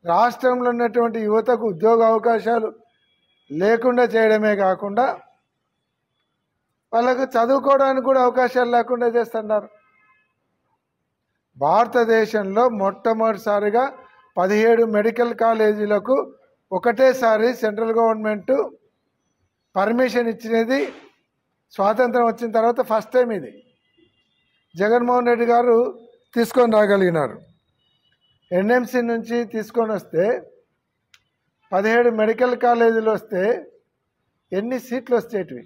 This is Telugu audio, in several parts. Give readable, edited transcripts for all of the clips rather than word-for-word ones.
రాష్ట్రంలో ఉన్నటువంటి యువతకు ఉద్యోగ అవకాశాలు లేకుండా చేయడమే కాకుండా వాళ్ళకు చదువుకోవడానికి కూడా అవకాశాలు లేకుండా చేస్తున్నారు. భారతదేశంలో మొట్టమొదటిసారిగా 17 మెడికల్ కాలేజీలకు ఒకటేసారి సెంట్రల్ గవర్నమెంట్ పర్మిషన్ ఇచ్చినది స్వాతంత్రం వచ్చిన తర్వాత ఫస్ట్ టైం. ఇది జగన్మోహన్ రెడ్డి గారు తీసుకొని రాగలిగినారు. ఎన్ఎంసి నుంచి తీసుకొని వస్తే 17 మెడికల్ కాలేజీలు వస్తే ఎన్ని సీట్లు వచ్చేటివి?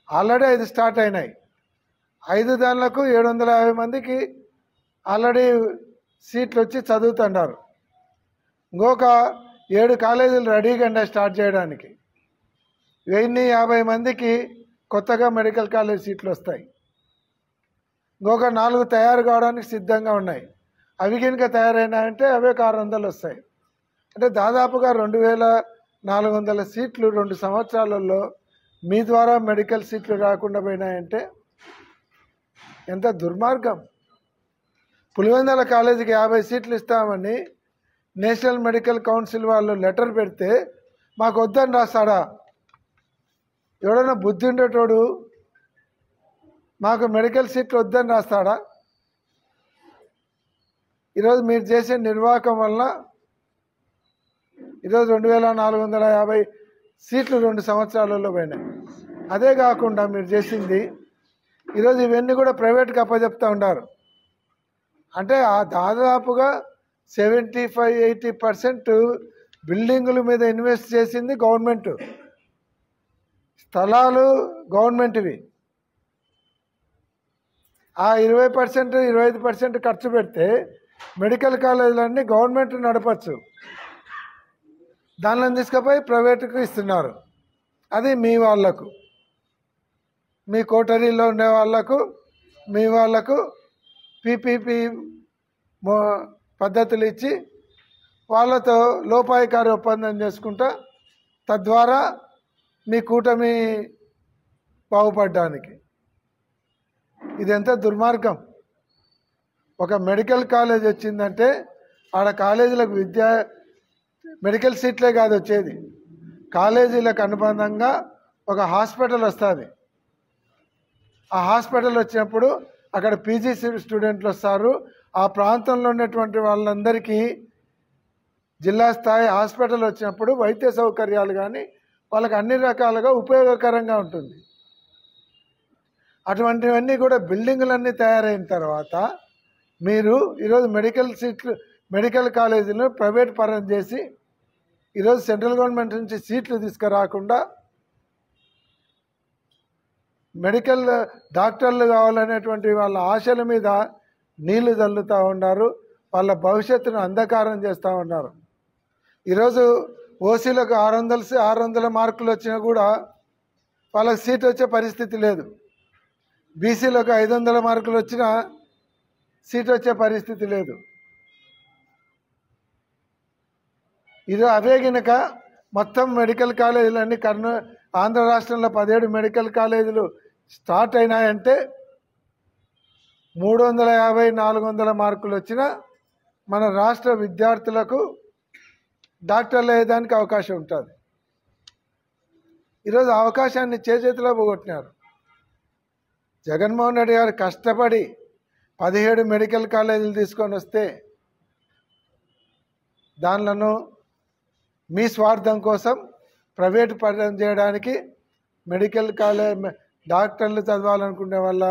ఆల్రెడీ 5 స్టార్ట్ అయినాయి. 5 దానిలకు 750 మందికి ఆల్రెడీ సీట్లు వచ్చి చదువుతున్నారు. ఇంకొక 7 కాలేజీలు రెడీగా ఉన్నాయి స్టార్ట్ చేయడానికి. 1050 మందికి కొత్తగా మెడికల్ కాలేజ్ సీట్లు వస్తాయి. ఇంకొక 4 తయారు కావడానికి సిద్ధంగా ఉన్నాయి. అవి కనుక తయారైనాయంటే అవే 600 వస్తాయి. అంటే దాదాపుగా 2400 సీట్లు 2 సంవత్సరాలలో మీ ద్వారా మెడికల్ సీట్లు రాకుండా పోయినాయంటే ఎంత దుర్మార్గం. పులివెందుల కాలేజీకి 50 సీట్లు ఇస్తామని నేషనల్ మెడికల్ కౌన్సిల్ వాళ్ళు లెటర్ పెడితే మాకు వద్దని రాస్తాడా? ఎవడన్నా బుద్ధి ఉండేటోడు మాకు మెడికల్ సీట్లు వద్దని రాస్తాడా? ఈరోజు మీరు చేసే నిర్వాహకం వల్ల ఈరోజు 2450 సీట్లు 2 సంవత్సరాలలో పోయినాయి. అదే కాకుండా మీరు చేసింది ఈరోజు ఇవన్నీ కూడా ప్రైవేట్కి అప్పచెప్తూ ఉన్నారు. అంటే దాదాపుగా 75-80% బిల్డింగుల మీద ఇన్వెస్ట్ చేసింది గవర్నమెంట్. స్థలాలు గవర్నమెంట్వి. ఆ 20% 25% ఖర్చు పెడితే మెడికల్ కాలేజీలన్నీ గవర్నమెంట్ నడపచ్చు. దానిలో తీసుకుపోయి ప్రైవేటుకు ఇస్తున్నారు. అది మీ వాళ్లకు, మీ కోటరీలో ఉండే వాళ్లకు, మీ వాళ్లకు పీపీపీ పద్ధతులు ఇచ్చి వాళ్ళతో లోపాయికారి ఒప్పందం చేసుకుంటా తద్వారా మీ కూటమి బాగుపడడానికి. ఇదెంత దుర్మార్గం. ఒక మెడికల్ కాలేజ్ వచ్చిందంటే ఆడ కాలేజీలకు మెడికల్ సీట్లే కాదు వచ్చేది, కాలేజీలకు అనుబంధంగా ఒక హాస్పిటల్ వస్తుంది. ఆ హాస్పిటల్ వచ్చినప్పుడు అక్కడ పీజీ స్టూడెంట్లు వస్తారు. ఆ ప్రాంతంలో ఉన్నటువంటి వాళ్ళందరికీ జిల్లా స్థాయి హాస్పిటల్ వచ్చినప్పుడు వైద్య సౌకర్యాలు కానీ వాళ్ళకి అన్ని రకాలుగా ఉపయోగకరంగా ఉంటుంది. అటువంటివన్నీ కూడా బిల్డింగులన్నీ తయారైన తర్వాత మీరు ఈరోజు మెడికల్ కాలేజీలను ప్రైవేట్ పరం చేసి ఈరోజు సెంట్రల్ గవర్నమెంట్ నుంచి సీట్లు తీసుకురాకుండా మెడికల్ డాక్టర్లు కావాలనేటువంటి వాళ్ళ ఆశల మీద నీళ్లు చల్లుతూ ఉన్నారు. వాళ్ళ భవిష్యత్తును అంధకారం చేస్తూ ఉన్నారు. ఈరోజు ఓసీలకు 600 మార్కులు వచ్చినా కూడా వాళ్ళకి సీట్ వచ్చే పరిస్థితి లేదు. బీసీలకు 500 మార్కులు వచ్చినా సీట్ వచ్చే పరిస్థితి లేదు. ఇది అవే గనక మొత్తం మెడికల్ కాలేజీలన్నీ ఆంధ్ర రాష్ట్రంలో 17 మెడికల్ కాలేజీలు స్టార్ట్ అయినాయంటే 350-400 మార్కులు వచ్చినా మన రాష్ట్ర విద్యార్థులకు డాక్టర్లు అయ్యేదానికి అవకాశం ఉంటుంది. ఈరోజు అవకాశాన్ని చేతిలో పోగొట్టినారు. జగన్మోహన్ రెడ్డి గారు కష్టపడి 17 మెడికల్ కాలేజీలు తీసుకొని వస్తే దానిలను మీ స్వార్థం కోసం ప్రైవేటు పరం చేయడానికి మెడికల్ కాలేజ్ డాక్టర్లు చదవాలనుకునే వాళ్ళ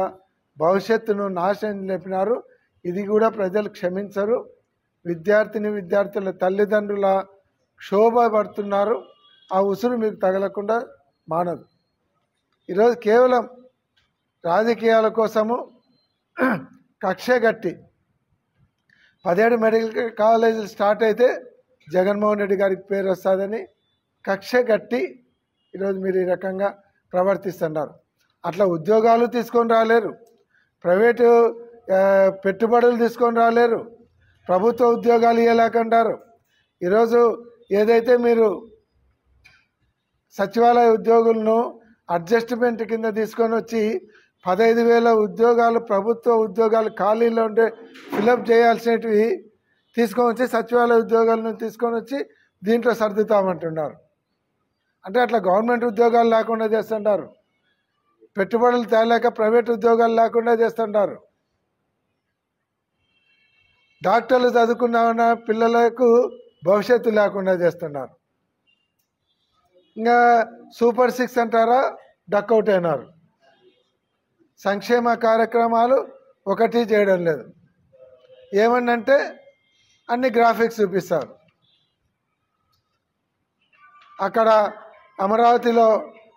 భవిష్యత్తును నాశనం లేపినారు. ఇది కూడా ప్రజలు క్షమించరు. విద్యార్థుల తల్లిదండ్రుల క్షోభ పడుతున్నారు. ఆ ఉసురు మీకు తగలకుండా మానదు. ఈరోజు కేవలం రాజకీయాల కోసము కక్ష కట్టి 17 మెడికల్ కాలేజీలు స్టార్ట్ అయితే జగన్మోహన్ రెడ్డి గారికి పేరు వస్తుందని కక్ష కట్టి ఈరోజు మీరు ఈ రకంగా ప్రవర్తిస్తున్నారు. అట్లా ఉద్యోగాలు తీసుకొని రాలేరు, ప్రైవేటు పెట్టుబడులు తీసుకొని రాలేరు, ప్రభుత్వ ఉద్యోగాలు ఇవ్వలేకంటారు. ఈరోజు ఏదైతే మీరు సచివాలయ ఉద్యోగులను అడ్జస్ట్మెంట్ కింద తీసుకొని వచ్చి 15,000 ఉద్యోగాలు ప్రభుత్వ ఉద్యోగాలు ఖాళీలో ఉంటే ఫిలప్ చేయాల్సినవి తీసుకొని వచ్చి సచివాలయ ఉద్యోగాలను తీసుకొని వచ్చి దీంట్లో సర్దుతామంటున్నారు. అంటే అట్లా గవర్నమెంట్ ఉద్యోగాలు లేకుండా చేస్తుంటారు, పెట్టుబడులు తేలేక ప్రైవేట్ ఉద్యోగాలు లేకుండా చేస్తుంటారు. డాక్టర్లు చదువుకున్న పిల్లలకు భవిష్యత్తు లేకుండా చేస్తున్నారు. ఇంకా సూపర్ 6 అంటారా, డక్అవుట్ అయినారు. సంక్షేమ కార్యక్రమాలు ఒకటి చేయడం లేదు. ఏమన్నంటే అన్ని గ్రాఫిక్స్ చూపిస్తారు. అక్కడ అమరావతిలో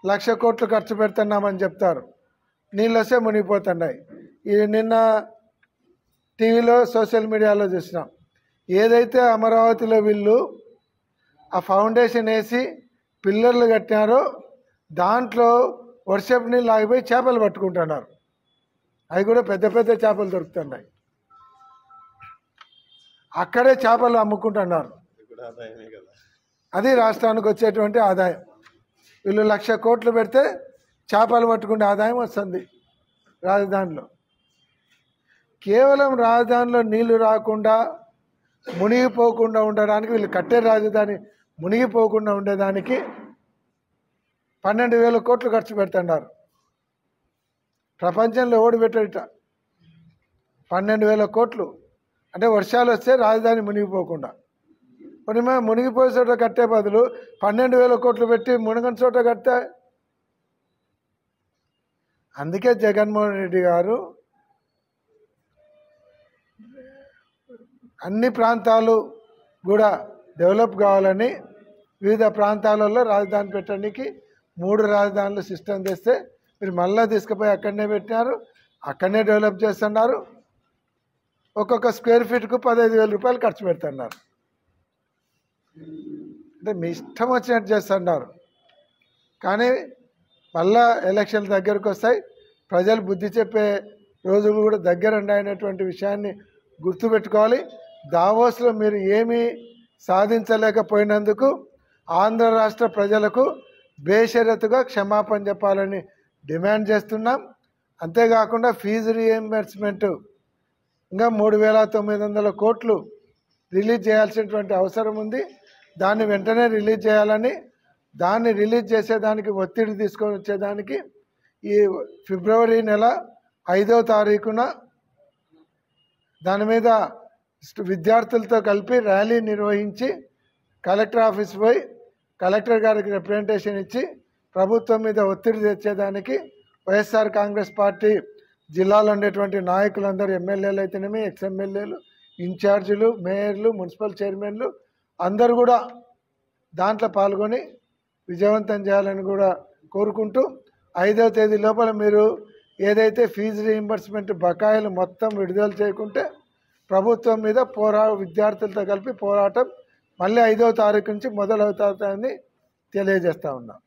1,00,000 కోట్లు ఖర్చు పెడుతున్నామని చెప్తారు, నీళ్ళు వస్తే మునిగిపోతున్నాయి. నిన్న టీవీలో సోషల్ మీడియాలో చూసినాం. ఏదైతే అమరావతిలో వీళ్ళు ఆ ఫౌండేషన్ వేసి పిల్లర్లు కట్టినారో దాంట్లో వర్షపు నీళ్ళు ఆగిపోయి చేపలు పట్టుకుంటున్నారు. అవి కూడా పెద్ద పెద్ద చేపలు దొరుకుతున్నాయి. అక్కడే చేపలు అమ్ముకుంటున్నారు. అది రాష్ట్రానికి వచ్చేటువంటి ఆదాయం. వీళ్ళు 1,00,000 కోట్లు పెడితే చేపలు పట్టుకునే ఆదాయం వస్తుంది రాజధానిలో. కేవలం రాజధానిలో నీళ్లు రాకుండా మునిగిపోకుండా ఉండడానికి, వీళ్ళు కట్టే రాజధాని మునిగిపోకుండా ఉండేదానికి 12,000 కోట్లు ఖర్చు పెడుతున్నారు. ప్రపంచంలో ఎవడు పెట్టట 12,000 కోట్లు. అంటే వర్షాలు వస్తే రాజధాని మునిగిపోకుండా. మరి మునిగిపోయే చోట కట్టే బదులు 12,000 కోట్లు పెట్టి మునగని చోట కడితే. అందుకే జగన్మోహన్ రెడ్డి గారు అన్ని ప్రాంతాలు కూడా డెవలప్ కావాలని వివిధ ప్రాంతాలలో రాజధాని పెట్టడానికి 3 రాజధానులు సిస్టమ్ తెస్తే మీరు మళ్ళీ తీసుకుపోయి అక్కడనే పెట్టినారు, అక్కడనే డెవలప్ చేస్తున్నారు. ఒక్కొక్క స్క్వేర్ ఫీట్కు 15,000 రూపాయలు ఖర్చు పెడుతున్నారు. అంటే మీ ఇష్టం వచ్చినట్టు చేస్తున్నారు. కానీ మళ్ళా ఎలక్షన్లు దగ్గరకు వస్తాయి, ప్రజలు బుద్ధి చెప్పే రోజులు కూడా దగ్గర ఉన్నాయనేటువంటి విషయాన్ని గుర్తుపెట్టుకోవాలి. దావోస్లో మీరు ఏమీ సాధించలేకపోయినందుకు ఆంధ్ర రాష్ట్ర ప్రజలకు బేషరతుగా క్షమాపణ చెప్పాలని డిమాండ్ చేస్తున్నాం. అంతేకాకుండా ఫీజు రీఎంబర్స్మెంట్ ఇంకా 3,900 కోట్లు రిలీజ్ చేయాల్సినటువంటి అవసరం ఉంది. దాన్ని వెంటనే రిలీజ్ చేయాలని, దాన్ని రిలీజ్ చేసేదానికి ఒత్తిడి తీసుకొని వచ్చేదానికి ఈ ఫిబ్రవరి నెల 5వ తారీఖున దాని మీద విద్యార్థులతో కలిపి ర్యాలీ నిర్వహించి కలెక్టర్ ఆఫీస్ పోయి కలెక్టర్ గారికి రిప్రజెంటేషన్ ఇచ్చి ప్రభుత్వం మీద ఒత్తిడి తెచ్చేదానికి వైఎస్ఆర్ కాంగ్రెస్ పార్టీ జిల్లాలో ఉండేటువంటి నాయకులందరూ, ఎమ్మెల్యేలు అయితేనేమి, ఎక్స్ఎమ్మెల్యేలు, ఇన్ఛార్జీలు, మేయర్లు, మున్సిపల్ చైర్మన్లు అందరూ కూడా దాంట్లో పాల్గొని విజయవంతం చేయాలని కూడా కోరుకుంటూ 5వ తేదీ లోపల మీరు ఏదైతే ఫీజు రీయింబర్స్మెంట్ బకాయిలు మొత్తం విడుదల చేయకుంటే ప్రభుత్వం మీద విద్యార్థులతో కలిపి పోరాటం మళ్ళీ 5వ తారీఖు నుంచి మొదలవుతుందని తెలియజేస్తా ఉన్నాం.